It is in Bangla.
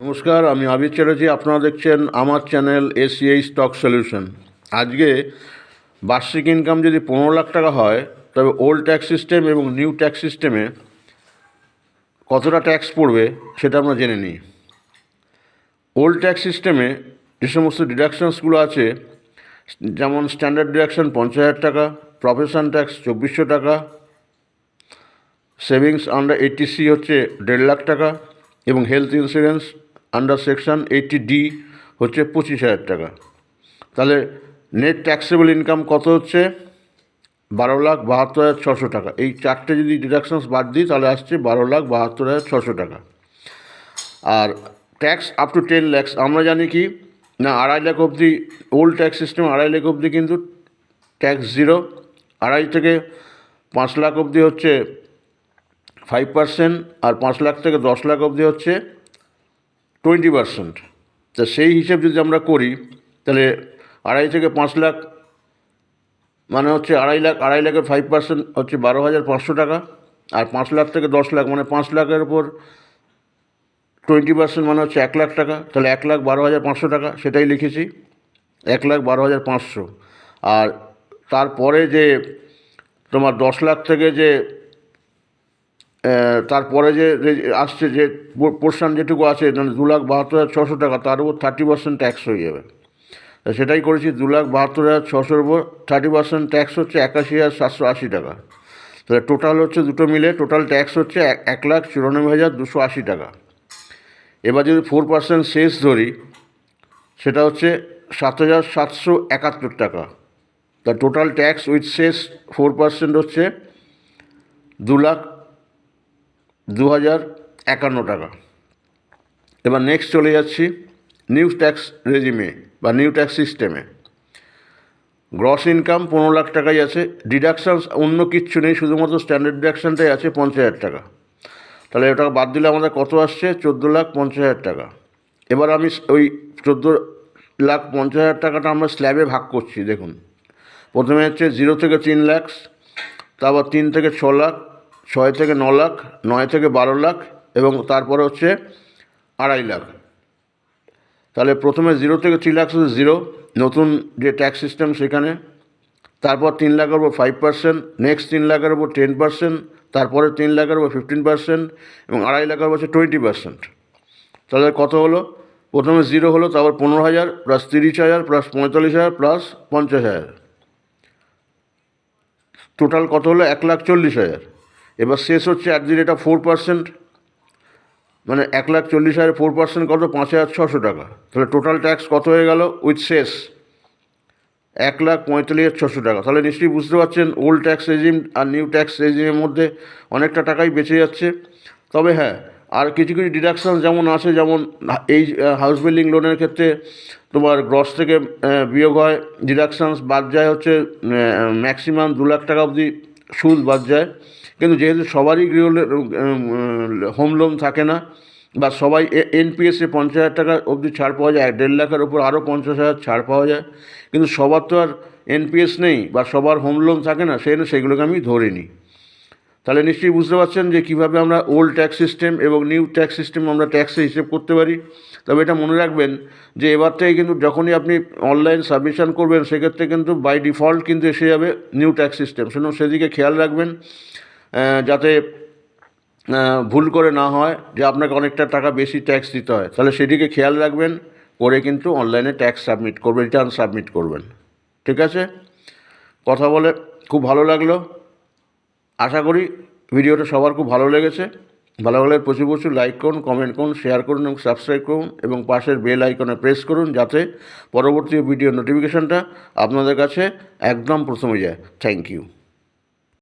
নমস্কার, আমি আবির চ্যাটার্জি। আপনারা দেখছেন আমার চ্যানেল এসিআই স্টক সলিউশন। আজকে বার্ষিক ইনকাম যদি 15 লাখ টাকা হয়, তবে ওল্ড ট্যাক্স সিস্টেম এবং নিউ ট্যাক্স সিস্টেমে কতটা ট্যাক্স পড়বে সেটা আমরা জেনে নিই। ওল্ড ট্যাক্স সিস্টেমে যে সমস্ত ডিডাকশানসগুলো আছে, যেমন স্ট্যান্ডার্ড ডিডাকশন 50,000 টাকা, প্রফেশন ট্যাক্স 2400 টাকা, সেভিংস আন্ডার 80C হচ্ছে 1.5 লাখ টাকা এবং health insurance under section 80D হচ্ছে 25,000 টাকা। তাহলে নেট ট্যাক্সেবল ইনকাম কত হচ্ছে? 12,72,600 টাকা। এই চারটে যদি ডিডাকশনস বাদ দিই তাহলে আসছে 12,72,600 টাকা। আর ট্যাক্স আপ টু 10 লাখ আমরা জানি কি না, 2.5 লাখ অবধি ওল্ড ট্যাক্স সিস্টেম, 2.5 লাখ অবধি কিন্তু ট্যাক্স জিরো। 2.5 থেকে 5 লাখ অবধি হচ্ছে 5%, আর 5 লাখ থেকে 10 লাখ অবধি হচ্ছে 20%। তা সেই হিসেব যদি আমরা করি তাহলে 2.5 থেকে 5 লাখ মানে হচ্ছে 2.5 লাখ, 2.5 লাখের 5% হচ্ছে 12,500 টাকা, আর 5 লাখ থেকে 10 লাখ মানে 5 লাখের উপর 20% মানে হচ্ছে 1 লাখ টাকা। তাহলে 1,12,500 টাকা, সেটাই লিখেছি, 1,12,500। আর তারপরে যে তোমার 10 লাখ থেকে যে তারপরে যে আসছে যে পোর্শন যেটুকু আছে, মানে 2,72,600 টাকা, তার উপর 30% ট্যাক্স হয়ে যাবে। সেটাই করেছি, 2,72,600-র উপর 30% ট্যাক্স হচ্ছে 81,780 টাকা। তাহলে টোটাল হচ্ছে দুটো মিলে টোটাল ট্যাক্স হচ্ছে 1,94,280 টাকা। এবার যদি 4% শেষ ধরি সেটা হচ্ছে 7,771 টাকা। তা টোটাল ট্যাক্স উইথ শেষ 4% হচ্ছে 2,02,051 টাকা। এবার নেক্সট চলে যাচ্ছি নিউ ট্যাক্স রেজিমে বা নিউ ট্যাক্স সিস্টেমে। গ্রস ইনকাম 15 লাখ টাকাই আছে, ডিডাকশানস অন্য কিচ্ছু নেই, শুধুমাত্র স্ট্যান্ডার্ড ডিডাকশানটাই আছে 50,000 টাকা। তাহলে এটা বাদ দিলে আমাদের কত আসছে? 14,50,000 টাকা। এবার আমি ওই 14,50,000 টাকাটা আমরা স্ল্যাবে ভাগ করছি। দেখুন, প্রথমে হচ্ছে 0 থেকে 3 লাখ, তারপর 3 থেকে 6 লাখ, 6 থেকে 9 লাখ, 9 থেকে 12 লাখ এবং তারপরে হচ্ছে 2.5 লাখ। তাহলে প্রথমে 0 থেকে 3 লাখ হচ্ছে 0, নতুন যে ট্যাক্স সিস্টেম সেখানে। তারপর 3 লাখের উপর 5%, নেক্সট 3 লাখের উপর 10%, তারপরে 3 লাখের উপর 15% এবং 2.5 লাখের উপর 20%। তাহলে কত হলো? প্রথমে 0 হলো, তারপর 15,000 প্লাস 30,000 প্লাস 45,000 প্লাস 50,000, টোটাল কত হলো? 1,40,000। এবার শেষ হচ্ছে অ্যাট দি রেট অফ 4%, মানে 1,40,000 4% কত? 5,600 টাকা। তাহলে টোটাল ট্যাক্স কত হয়ে গেল উইথ শেষ? 1,45,600 টাকা। তাহলে নিশ্চয়ই বুঝতে পারছেন ওল্ড ট্যাক্স রেজিম আর নিউ ট্যাক্স রেজিমের মধ্যে অনেকটা টাকাই বেঁচে যাচ্ছে। তবে হ্যাঁ, আর কিছু কিছু ডিডাকশান যেমন আছে, যেমন এই হাউস বিল্ডিং লোনের ক্ষেত্রে তোমার গ্রস থেকে বিয়োগ হয়, ডিডাকশানস বাদ যায় হচ্ছে ম্যাক্সিমাম 2 লাখ টাকা অবধি সুদ বাদ যায়। কিন্তু যেহেতু সবারই গৃহ হোম লোন থাকে না, বা সবাই এনপিএসে 50,000 টাকা অবধি ছাড় পাওয়া যায়, 1.5 লাখের ওপর আরও 50,000 ছাড় পাওয়া যায়, কিন্তু সবার তো আর এনপিএস নেই বা সবার হোম লোন থাকে না, সেগুলোকে আমি ধরে নিই। তাহলে নিশ্চয়ই বুঝতে পারছেন যে কীভাবে আমরা ওল্ড ট্যাক্স সিস্টেম এবং নিউ ট্যাক্স সিস্টেম আমরা ট্যাক্সে হিসেব করতে পারি। তবে এটা মনে রাখবেন যে এবার থেকে কিন্তু যখনই আপনি অনলাইন সাবমিশন করবেন সেক্ষেত্রে কিন্তু বাই ডিফল্ট কিন্তু এসে যাবে নিউ ট্যাক্স সিস্টেম, সেদিকে খেয়াল রাখবেন যাতে ভুল করে না হয় যে আপনাকে অনেকটা টাকা বেশি ট্যাক্স দিতে হয়। তাহলে সেদিকে খেয়াল রাখবেন, করে কিন্তু অনলাইনে ট্যাক্স সাবমিট করবেন, রিটার্ন সাবমিট করবেন। ঠিক আছে, কথা বলে খুব ভালো লাগলো। আশা করি ভিডিওটা সবার খুব ভালো লেগেছে। ভালো লাগলে প্রচুর প্রচুর লাইক করুন, কমেন্ট করুন, শেয়ার করুন এবং সাবস্ক্রাইব করুন এবং পাশের বেল আইকনে প্রেস করুন যাতে পরবর্তী ভিডিও নোটিফিকেশানটা আপনাদের কাছে একদম প্রথমে যায়। Thank you.